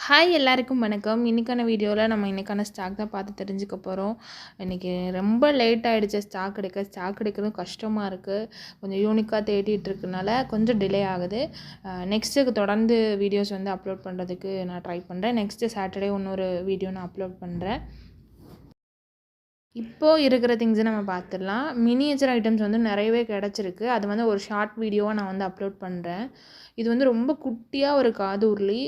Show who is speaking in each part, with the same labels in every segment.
Speaker 1: Hi எல்லாருக்கும் வணக்கம். இன்றைக்கான வீடியோவில் நம்ம இன்றைக்கான ஸ்டாக் தான் பார்த்து தெரிஞ்சுக்க போகிறோம். இன்றைக்கி ரொம்ப லேட் ஆகிடுச்சு ஸ்டாக் கிடைக்கிறதும் கஷ்டமாக இருக்குது. கொஞ்சம் யூனிக்காக தேடிட்டு இருக்கனால கொஞ்சம் டிலே ஆகுது. நெக்ஸ்ட்டுக்கு தொடர்ந்து வீடியோஸ் வந்து அப்லோட் பண்ணுறதுக்கு நான் ட்ரை பண்ணுறேன். நெக்ஸ்ட்டு சாட்டர்டே இன்னொரு வீடியோ நான் அப்லோட் பண்ணுறேன். இப்போது இருக்கிற திங்ஸை நம்ம பார்த்துடலாம். மினியேச்சர் ஐட்டம்ஸ் வந்து நிறையவே கிடச்சிருக்கு. அது வந்து ஒரு ஷார்ட் வீடியோவாக நான் வந்து அப்லோட் பண்ணுறேன். இது வந்து ரொம்ப குட்டியாக ஒரு காது உருளி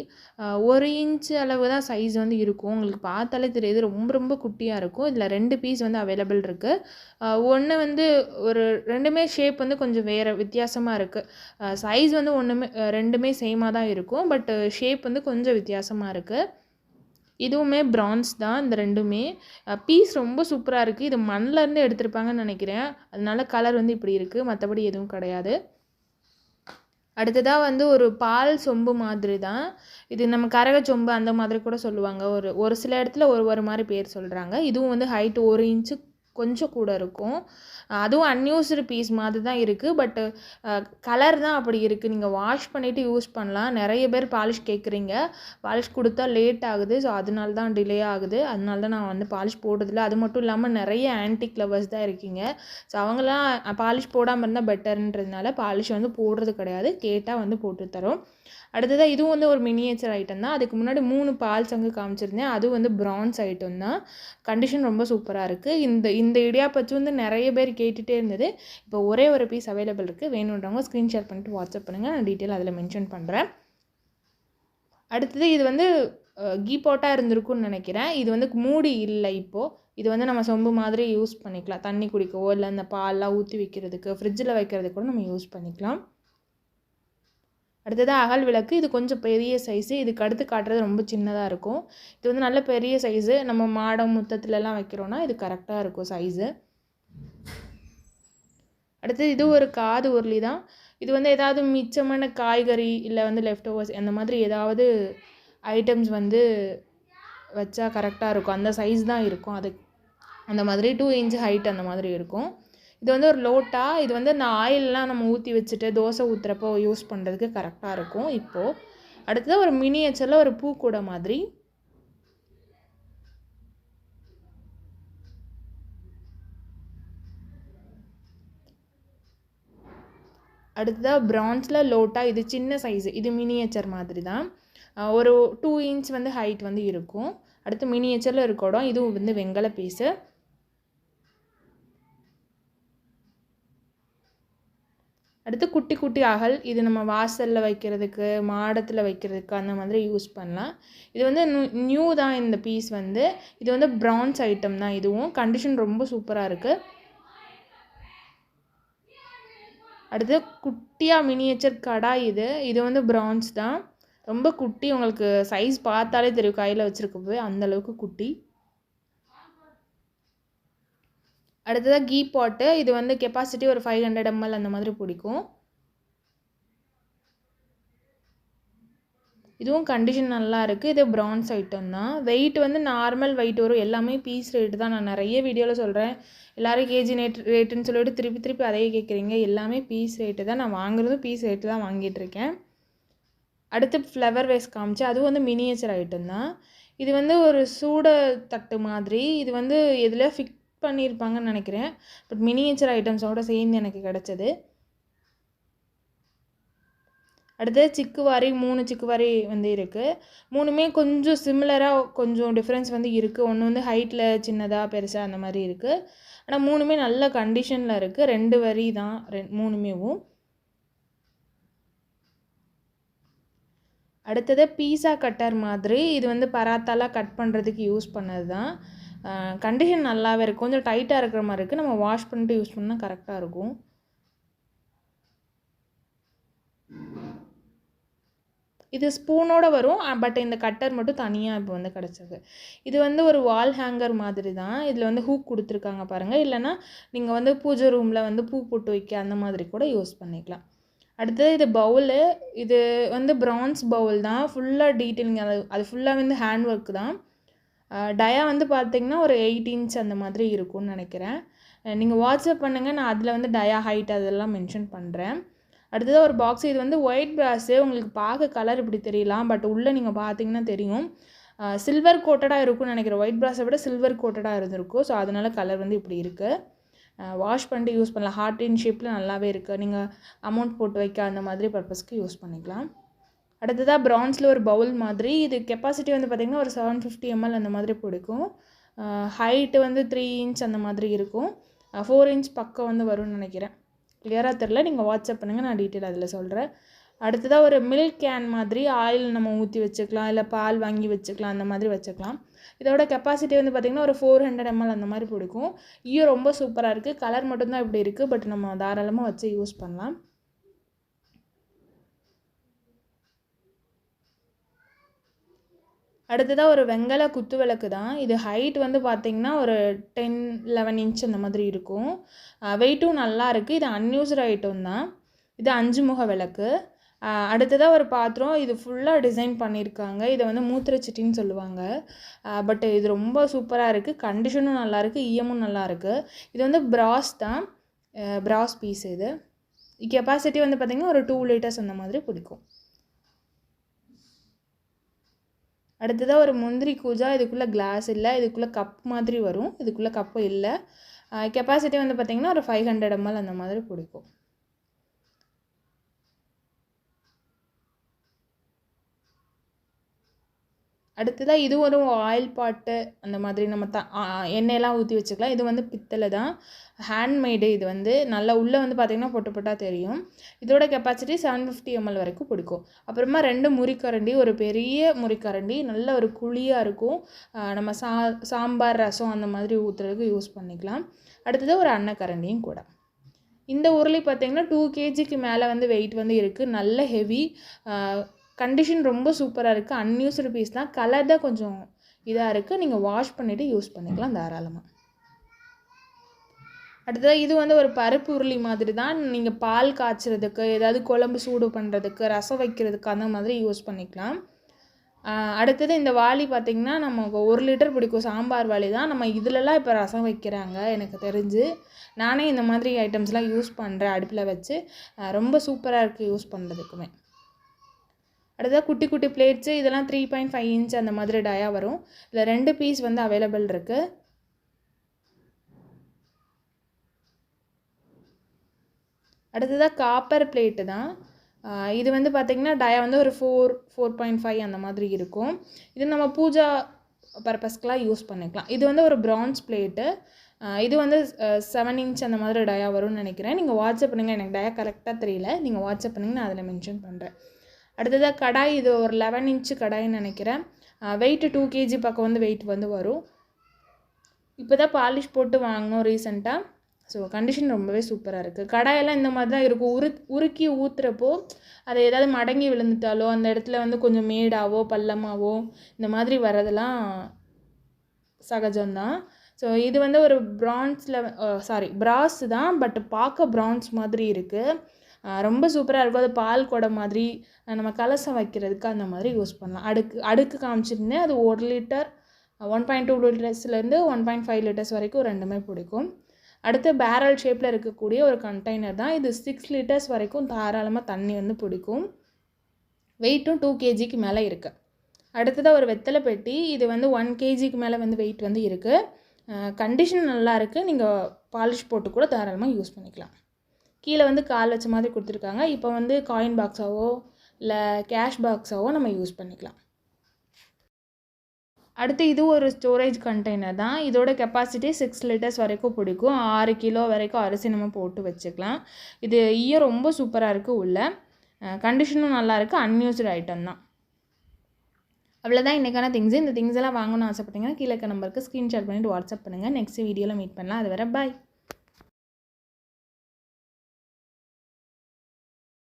Speaker 1: 1 இன்ச் அளவு தான் சைஸ் வந்து இருக்கும். உங்களுக்கு பார்த்தாலே தெரியுது ரொம்ப ரொம்ப குட்டியாக இருக்கும். இதில் 2 பீஸ் வந்து அவைலபிள் இருக்குது. ஒன்று வந்து ஒரு 2மே ஷேப் வந்து கொஞ்சம் வேறு வித்தியாசமாக இருக்குது. சைஸ் வந்து ரெண்டுமே சேமாக தான் இருக்கும். பட் ஷேப் வந்து கொஞ்சம் வித்தியாசமாக இருக்குது. இதுவுமே பிரான்ஸ் தான். இந்த 2மே பீஸ் ரொம்ப சூப்பராக இருக்குது. இது மண்ணிலேருந்து எடுத்திருப்பாங்கன்னு நினைக்கிறேன். அதனால கலர் வந்து இப்படி இருக்குது. மற்றபடி எதுவும் கிடையாது. அடுத்ததாக வந்து ஒரு பால் சொம்பு மாதிரி தான். இது நம்ம கரக சொம்பு அந்த மாதிரி கூட சொல்லுவாங்க. ஒரு சில இடத்துல ஒரு மாதிரி பேர் சொல்கிறாங்க. இதுவும் வந்து ஹைட் 1 இன்ச்சு கொஞ்சம் கூட இருக்கும். அதுவும் அன்யூஸ்டு பீஸ் மாதிரி தான் இருக்குது. பட்டு கலர் தான் அப்படி இருக்குது. நீங்கள் வாஷ் பண்ணிவிட்டு யூஸ் பண்ணலாம். நிறைய பேர் பாலிஷ் கேட்குறீங்க. பாலிஷ் கொடுத்தா லேட் ஆகுது. ஸோ அதனால தான் டிலே ஆகுது. அதனால தான் நான் வந்து பாலிஷ் போடுறதில்ல. அது மட்டும் இல்லாமல் நிறைய ஆன்டிக் லவர்ஸ் தான் இருக்கீங்க. ஸோ அவங்களாம் பாலிஷ் போடாமல் இருந்தால் பெட்டர்ன்றதுனால பாலிஷ் வந்து போடுறது கிடையாது. கேட்டால் வந்து போட்டு தரோம். அடுத்ததாக இதுவும் வந்து ஒரு மினியேச்சர் ஐட்டம் தான். அதுக்கு முன்னாடி 3 பால் சங்கு காமிச்சிருந்தேன். அது வந்து பிரான்ஸ் ஐட்டம் தான். கண்டிஷன் ரொம்ப சூப்பராக இருக்குது. இந்த இடியாப்பச்சு வந்து நிறைய பேர் கேட்டுகிட்டே இருந்தது. இப்போ ஒரே ஒரு பீஸ் அவைலபிள் இருக்குது. வேணுன்றவங்க ஸ்க்ரீன்ஷாட் பண்ணிட்டு வாட்ஸ்அப் பண்ணுங்கள். நான் டீட்டெயில் அதில் மென்ஷன் பண்ணுறேன். அடுத்தது இது வந்து கீ பாட்டாக இருந்திருக்கும்னு நினைக்கிறேன். இது வந்து மூடி இல்லை இப்போது. இது வந்து நம்ம சொம்பு மாதிரி யூஸ் பண்ணிக்கலாம். தண்ணி குடிக்கவோ இல்லை இந்த பால்லாம் ஊற்றி வைக்கிறதுக்கு ஃப்ரிட்ஜில் வைக்கிறதுக்கு கூட நம்ம யூஸ் பண்ணிக்கலாம். அடுத்தது அகல் விளக்கு. இது கொஞ்சம் பெரிய சைஸு. இதுக்கு அடுத்து காட்டுறது ரொம்ப சின்னதாக இருக்கும். இது வந்து நல்ல பெரிய சைஸு. நம்ம மாடம் முத்தத்துலலாம் வைக்கிறோன்னா இது கரெக்டாக இருக்கும் சைஸு. அடுத்தது இது ஒரு காது உருளி தான். இது வந்து ஏதாவது மிச்சமான காய்கறி இல்லை வந்து லெஃப்ட் ஓவர்ஸ் அந்த மாதிரி ஏதாவது ஐட்டம்ஸ் வந்து வச்சா கரெக்டாக இருக்கும். அந்த சைஸ் தான் இருக்கும். அது அந்த மாதிரி 2 இன்ச் ஹைட் அந்த மாதிரி இருக்கும். இது வந்து ஒரு லோட்டா. இது வந்து இந்த ஆயிலெலாம் நம்ம ஊற்றி வச்சுட்டு தோசை ஊற்றுறப்போ யூஸ் பண்ணுறதுக்கு கரெக்டாக இருக்கும். இப்போது அடுத்தது ஒரு மினியேச்சரில் ஒரு பூக்கூடை மாதிரி. அடுத்ததாக பிரான்ஸில் லோட்டா. இது சின்ன சைஸு. இது மினியேச்சர் மாதிரி தான். ஒரு 2 இன்ச் வந்து ஹைட் வந்து இருக்கும். அடுத்து மினியேச்சரில் இருக்கோடம். இதுவும் வந்து வெங்கல பீஸு. அடுத்து குட்டி குட்டி அகல். இது நம்ம வாசலில் வைக்கிறதுக்கு மாடத்தில் வைக்கிறதுக்கு அந்த மாதிரி யூஸ் பண்ணலாம். இது வந்து நியூ தான் இந்த பீஸ் வந்து. இது வந்து பிரான்ஸ் ஐட்டம் தான். இதுவும் கண்டிஷன் ரொம்ப சூப்பராக இருக்குது. அடுத்து குட்டியாக மினியேச்சர் கடாய். இது வந்து பிரான்ஸ் தான். ரொம்ப குட்டி. உங்களுக்கு சைஸ் பார்த்தாலே தெரியும் கையில் வச்சுருக்கப்போ அந்தளவுக்கு குட்டி. அடுத்ததாக கீ பாட்டு. இது வந்து கெப்பாசிட்டி ஒரு 500 ml அந்த மாதிரி பிடிக்கும். இதுவும் கண்டிஷன் நல்லா இருக்குது. இது பிரான்ஸ் ஐட்டம் தான். வெயிட் வந்து நார்மல் வெயிட் வரும். எல்லாமே பீஸ் ரேட்டு தான். நான் நிறைய வீடியோவில் சொல்கிறேன். எல்லோரும் கேஜி ரேட்டுன்னு சொல்லிட்டு திருப்பி அதையே கேட்குறீங்க. எல்லாமே பீஸ் ரேட்டு தான். நான் வாங்குறதும் பீஸ் ரேட்டு தான் வாங்கிட்டுருக்கேன். அடுத்து ஃப்ளவர் வேஸ் காமிச்சு. அதுவும் வந்து மினியேச்சர் ஐட்டம் தான். இது வந்து ஒரு சூட தட்டு மாதிரி. இது வந்து எதில் ஃபிக்ஸ் பண்ணியிருப்பாங்கன்னு நினைக்கிறேன். பட் மினியேச்சர் ஐட்டம்ஸோடு சேர்ந்து எனக்கு கிடச்சது. அடுத்தது சிக்குவாரி. 3 சிக்குவாரி வந்து இருக்குது. 3மே கொஞ்சம் சிமிலராக கொஞ்சம் டிஃப்ரென்ஸ் வந்து இருக்குது. ஒன்று வந்து ஹைட்டில் சின்னதாக பெருசாக அந்த மாதிரி இருக்குது. ஆனால் 3மே நல்ல கண்டிஷனில் இருக்குது. 2 வரி தான் 3மேவும். அடுத்தது பீஸா கட்டர் மாதிரி. இது வந்து பராத்தாலாம் கட் பண்ணுறதுக்கு யூஸ் பண்ணது தான். கண்டிஷன் நல்லாவே இருக்குது. கொஞ்சம் டைட்டாக இருக்கிற மாதிரி இருக்குது. நம்ம வாஷ் பண்ணிட்டு யூஸ் பண்ணால் கரெக்டாக இருக்கும். இது ஸ்பூனோடு வரும். பட் இந்த கட்டர் மட்டும் தனியாக இப்போ வந்து கிடச்சிருக்கு. இது வந்து ஒரு வால் ஹேங்கர் மாதிரி தான். இதில் வந்து ஹூக் கொடுத்துருக்காங்க பாருங்கள். இல்லைனா நீங்கள் வந்து பூஜை ரூமில் வந்து பூ போட்டு வைக்க அந்த மாதிரி கூட யூஸ் பண்ணிக்கலாம். அடுத்தது இது பவுலு. இது வந்து பிரான்ஸ் பவுல் தான். ஃபுல்லாக டீட்டெயிலிங் அது ஃபுல்லாக வந்து ஹேண்ட் ஒர்க் தான். டயா வந்து பார்த்திங்கன்னா ஒரு 8 இன்ச் அந்த மாதிரி இருக்கும்னு நினைக்கிறேன். நீங்கள் வாட்ஸ்அப் பண்ணுங்கள். நான் அதில் வந்து டயா ஹைட் அதெல்லாம் மென்ஷன் பண்ணுறேன். அடுத்ததாக ஒரு பாக்ஸ். இது வந்து ஒயிட் பிராஸு. உங்களுக்கு பார்க்க கலர் இப்படி தெரியலாம், பட் உள்ளே நீங்கள் பார்த்தீங்கன்னா தெரியும் சில்வர் கோட்டடாக இருக்கும்னு நினைக்கிறேன். ஒயிட் பிராஸை விட சில்வர் கோட்டடாக இருந்திருக்கும். ஸோ அதனால் கலர் வந்து இப்படி இருக்குது. வாஷ் பண்ணிட்டு யூஸ் பண்ணலாம். ஹார்ட் இன் ஷேப்பில் நல்லாவே இருக்குது. நீங்கள் அமௌண்ட் போட்டு வைக்க அந்த மாதிரி பர்பஸ்க்கு யூஸ் பண்ணிக்கலாம். அடுத்ததாக ப்ரான்ஸில் ஒரு பவுல் மாதிரி. இது கெப்பாசிட்டி வந்து பார்த்திங்கன்னா ஒரு 750 ml அந்த மாதிரி பிடிக்கும். ஹைட்டு வந்து 3 inch அந்த மாதிரி இருக்கும். 4 inch பக்கம் வந்து வரும்னு நினைக்கிறேன். கிளியராக தெரில, நீங்கள் வாட்ஸ்அப் பண்ணுங்கள், நான் டீட்டெயில் அதில் சொல்கிறேன். அடுத்ததாக ஒரு மில்க் கேன் மாதிரி. ஆயில் நம்ம ஊற்றி வச்சுக்கலாம், இல்லை பால் வாங்கி வச்சுக்கலாம், அந்த மாதிரி வச்சுக்கலாம். இதோட கெப்பாசிட்டி வந்து பார்த்திங்கன்னா ஒரு 400 ml அந்த மாதிரி பிடிக்கும். ரொம்ப சூப்பராக இருக்குது. கலர் மட்டும்தான் இப்படி இருக்குது, பட் நம்ம தாராளமாக வச்சு யூஸ் பண்ணலாம். அடுத்ததாக ஒரு வெங்கல குத்து விளக்கு தான். இது ஹைட் வந்து பார்த்திங்கன்னா ஒரு 10-11 inch அந்த மாதிரி இருக்கும். வெயிட்டும் நல்லா இருக்குது. இது அன்யூஸ்டு ஐட்டம் தான். இது 5 முக விளக்கு. அடுத்ததாக ஒரு பாத்திரம். இது ஃபுல்லாக டிசைன் பண்ணியிருக்காங்க. இதை வந்து மூத்திரச்சிட்டின்னு சொல்லுவாங்க. பட் இது ரொம்ப சூப்பராக இருக்குது. கண்டிஷனும் நல்லாயிருக்கு, ஈயமும் நல்லாயிருக்கு. இது வந்து பிராஸ் தான், பிராஸ் பீஸ். இது கெப்பாசிட்டி வந்து பார்த்திங்கன்னா ஒரு 2 liters அந்த மாதிரி பிடிக்கும். அடுத்ததாக ஒரு முந்திரி கூஜா. இதுக்குள்ளே கிளாஸ் இல்லை, இதுக்குள்ளே கப் மாதிரி வரும். இதுக்குள்ளே கப்பு இல்லை. கெப்பாசிட்டி வந்து பார்த்திங்கன்னா ஒரு 500 ml அந்த மாதிரி பிடிக்கும். அடுத்ததாக இது ஒரு ஆயில் பாட்டு அந்த மாதிரி நம்ம எண்ணெயெல்லாம் ஊற்றி வச்சுக்கலாம். இது வந்து பித்தளை தான், ஹேண்ட்மேடு. இது வந்து நல்லா உள்ளே வந்து பார்த்திங்கன்னா பொட்டு பொட்டாக தெரியும். இதோட கெப்பாசிட்டி 750 ml வரைக்கும் பிடிக்கும். அப்புறமா 2 முறிக்கரண்டி. ஒரு பெரிய முறிக்கரண்டி, நல்ல ஒரு குழியாக இருக்கும். நம்ம சாம்பார் ரசம் அந்த மாதிரி ஊற்றுறதுக்கு யூஸ் பண்ணிக்கலாம். அடுத்தது ஒரு அன்னக்கரண்டியும் கூட. இந்த உருளி பார்த்திங்கன்னா 2 kgக்கு மேலே வந்து வெயிட் வந்து இருக்குது. நல்ல ஹெவி. கண்டிஷன் ரொம்ப சூப்பராக இருக்குது. அன்யூஸ்டு பீஸ் தான். கலர் தான் கொஞ்சம் இதாக இருக்குது. நீங்கள் வாஷ் பண்ணிவிட்டு யூஸ் பண்ணிக்கலாம் தாராளமாக. அடுத்தது இது வந்து ஒரு பருப்பு உருளி மாதிரி தான். நீங்கள் பால் காய்ச்சறதுக்கு, ஏதாவது குழம்பு சூடு பண்ணுறதுக்கு, ரசம் வைக்கிறதுக்கு அந்த மாதிரி யூஸ் பண்ணிக்கலாம். அடுத்தது இந்த வாளி பார்த்திங்கன்னா நமக்கு 1 liter பிடிக்கும். சாம்பார் வாளி தான். நம்ம இதிலலாம் இப்போ ரசம் வைக்கிறாங்க எனக்கு தெரிஞ்சு. நானே இந்த மாதிரி ஐட்டம்ஸ்லாம் யூஸ் பண்ணுறேன் அடுப்பில் வச்சு. ரொம்ப சூப்பராக இருக்குது யூஸ் பண்ணுறதுக்குமே. அடுத்தது குட்டி குட்டி பிளேட்ஸு. இதெல்லாம் 3.5 inch அந்த மாதிரி டயா வரும். இதில் 2 பீஸ் வந்து அவைலபிள் இருக்குது. அடுத்ததாக காப்பர் பிளேட்டு தான். இது வந்து பார்த்திங்கன்னா டயா வந்து ஒரு 4.5 அந்த மாதிரி இருக்கும். இது நம்ம பூஜா பர்பஸ்க்கெலாம் யூஸ் பண்ணிக்கலாம். இது வந்து ஒரு பிரான்ஸ் பிளேட்டு. இது வந்து 7 inch அந்த மாதிரி டயா வரும்னு நினைக்கிறேன். நீங்கள் வாட்ஸ்அப் பண்ணுங்கள், எனக்கு டயா கரெக்டாக தெரியல. நீங்கள் வாட்ஸ்அப் பண்ணிங்கன்னா நான் அதில் மென்ஷன் பண்ணுறேன். அடுத்ததாக கடாய். இது ஒரு 11 inch கடாயின்னு நினைக்கிறேன். வெயிட்டு 2 kg பக்கம் வந்து வெயிட் வந்து வரும். இப்போ தான் பாலிஷ் போட்டு வாங்கினோம் ரீசெண்டாக. ஸோ கண்டிஷன் ரொம்பவே சூப்பராக இருக்குது. கடாயெல்லாம் இந்த மாதிரி தான் இருக்கும். உருக்கி ஊற்றுறப்போ அதை ஏதாவது மடங்கி விழுந்துட்டாலோ, அந்த இடத்துல வந்து கொஞ்சம் மேடாவோ பள்ளமாவோ இந்த மாதிரி வரதெல்லாம் சகஜம்தான். ஸோ இது வந்து ஒரு பிராஸ் தான், பட் பார்க்க பிரான்ஸ் மாதிரி இருக்குது. ரொம்ப சூப்பராக இருக்கும். அது பால் குடம் மாதிரி நம்ம கலசம் வைக்கிறதுக்கு அந்த மாதிரி யூஸ் பண்ணலாம். அடுக்கு காமிச்சிருந்தேன். அது 1 liter, 1.2 litersலேருந்து 1.5 liters வரைக்கும் ரெண்டுமே பிடிக்கும். அடுத்து பேரல் ஷேப்பில் இருக்கக்கூடிய ஒரு கண்டெய்னர் தான். இது 6 liters வரைக்கும் தாராளமாக தண்ணி வந்து பிடிக்கும். வெயிட்டும் 2 kgக்கு மேலே இருக்குது. அடுத்ததாக ஒரு வெத்தலை பெட்டி. இது வந்து 1 kgக்கு மேலே வந்து வெயிட் வந்து இருக்குது. கண்டிஷன் நல்லா இருக்குது. நீங்கள் பாலிஷ் போட்டு கூட தாராளமாக யூஸ் பண்ணிக்கலாம். கீழே வந்து கால் வச்ச மாதிரி கொடுத்துருக்காங்க. இப்போ வந்து காயின் பாக்ஸாவோ இல்லை கேஷ் பாக்ஸாவோ நம்ம யூஸ் பண்ணிக்கலாம். அடுத்து இது ஒரு ஸ்டோரேஜ் கண்டெய்னர் தான். இதோட கெப்பாசிட்டி 6 liters வரைக்கும் பிடிக்கும். 6 kg வரைக்கும் அரிசி நம்ம போட்டு வச்சுக்கலாம். இது ரொம்ப சூப்பராக இருக்குது. உள்ள கண்டிஷனும் நல்லாயிருக்கு. அன்யூஸ்டு ஐட்டம் தான். அவ்வளோதான் இன்றைக்கான திங்ஸ். இந்த திங்ஸ் எல்லாம் வாங்கணும்னு ஆசைப்பட்டீங்கன்னா கீழே இருக்க நம்பருக்கு ஸ்க்ரீன்ஷாட் பண்ணிவிட்டு வாட்ஸ்அப் பண்ணுங்கள். நெக்ஸ்ட் வீடியோவில் மீட் பண்ணலாம். அது வரை பாய்.